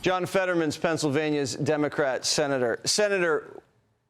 John Fetterman's Pennsylvania's Democrat senator. Senator,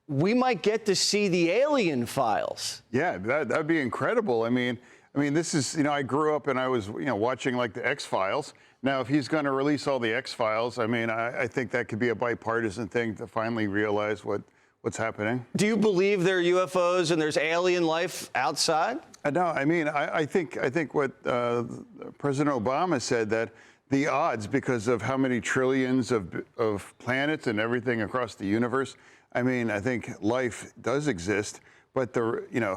we might get to see the alien files. Yeah, that'd be incredible. I mean, this is, I grew up and I was, watching like the X-Files. Now, if he's going to release all the X-Files, I think that could be a bipartisan thing to finally realize what's happening. Do you believe there are UFOs and there's alien life outside? No, I think what President Obama said, that the odds, because of how many trillions of planets and everything across the universe, I think life does exist, but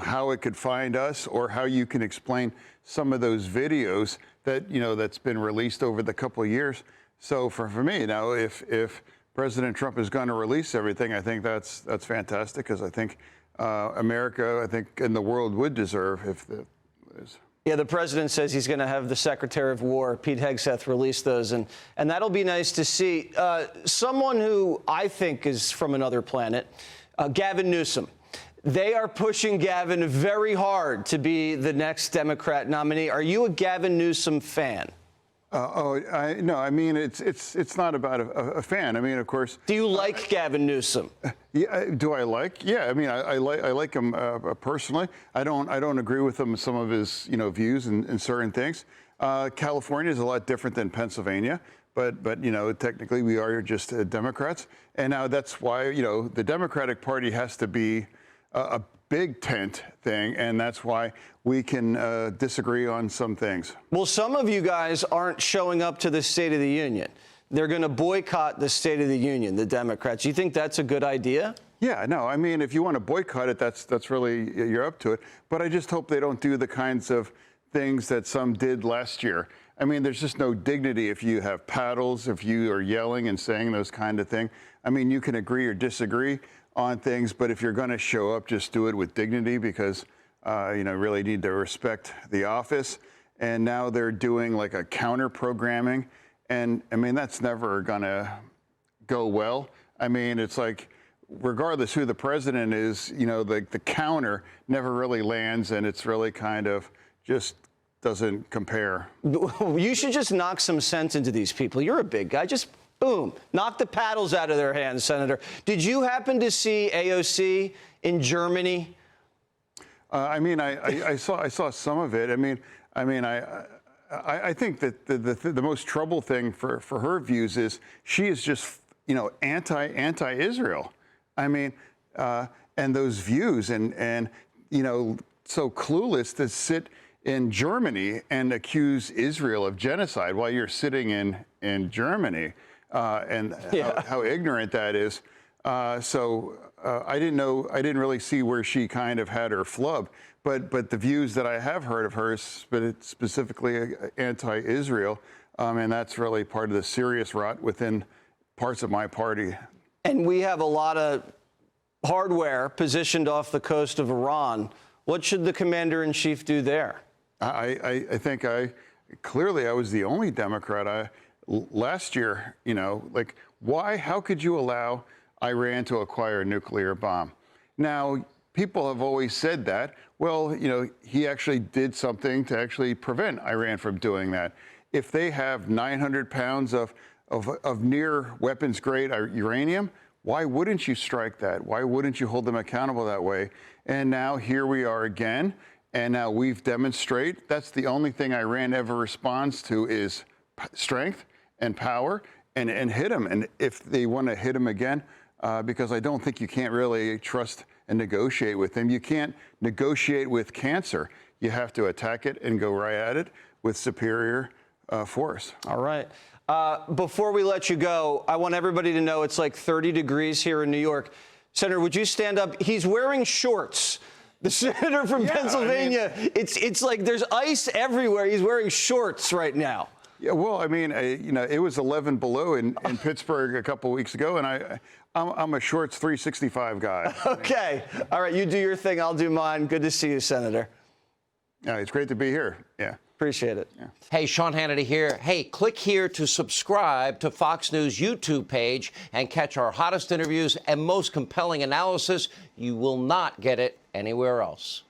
how it could find us, or how you can explain some of those videos that, that's been released over the couple of years. So for me now, if President Trump is going to release everything, I think that's fantastic, because I think America, and the world would deserve if Yeah, the president says he's going to have the Secretary of War, Pete Hegseth, release those, and that'll be nice to see. Someone who I think is from another planet, Gavin Newsom. They are pushing Gavin very hard to be the next Democrat nominee. Are you a Gavin Newsom fan? No, it's not about a fan. Of course. Do you like Gavin Newsom? Yeah. Do I like? Yeah. I like him personally. I don't agree with him some of his views in certain things. California is a lot different than Pennsylvania, but technically we are just Democrats, and now that's why the Democratic Party has to be a big tent thing, and that's why we can disagree on some things. Well, some of you guys aren't showing up to the State of the Union. They're going to boycott the State of the Union, the Democrats. You think that's a good idea? Yeah, no, if you want to boycott it, that's really, you're up to it. But I just hope they don't do the kinds of things that some did last year. There's just no dignity if you have paddles, if you are yelling and saying those kind of things. You can agree or disagree on things, but if you're going to show up, just do it with dignity, because really need to respect the office. And now they're doing like a counter programming, and that's never going to go well. It's like, regardless who the president is, the counter never really lands, and it's really kind of just doesn't compare. You should just knock some sense into these people. You're a big guy. Just boom, knock the paddles out of their hands, Senator. Did you happen to see AOC in Germany? I saw some of it. I think that the most trouble thing for her views is she is just anti-Israel. And those views, and so clueless to sit in Germany and accuse Israel of genocide while you're sitting in Germany, and how ignorant that is. I didn't really see where she kind of had her flub, but the views that I have heard of hers, but it's specifically anti-Israel, and that's really part of the serious rot within parts of my party. And we have a lot of hardware positioned off the coast of Iran. What should the commander-in-chief do there? I think clearly I was the only Democrat last year, why, how could you allow Iran to acquire a nuclear bomb? Now, people have always said that. Well, he actually did something to actually prevent Iran from doing that. If they have 900 pounds of near weapons-grade uranium, why wouldn't you strike that? Why wouldn't you hold them accountable that way? And now here we are again, and now we've demonstrated that's the only thing Iran ever responds to is strength and power, and hit them. And if they want to hit them again, because I don't think you can't really trust and negotiate with them. You can't negotiate with cancer. You have to attack it and go right at it with superior force. All right. Before we let you go, I want everybody to know it's like 30 degrees here in New York. Senator, would you stand up? He's wearing shorts. The senator from Pennsylvania, it's like there's ice everywhere. He's wearing shorts right now. Yeah, well, it was 11 below in Pittsburgh a couple weeks ago, and I'm a shorts 365 guy. Okay. All right, you do your thing, I'll do mine. Good to see you, Senator. Yeah, it's great to be here. Yeah. Appreciate it. Yeah. Hey, Sean Hannity here. Hey, click here to subscribe to Fox News YouTube page and catch our hottest interviews and most compelling analysis. You will not get it anywhere else.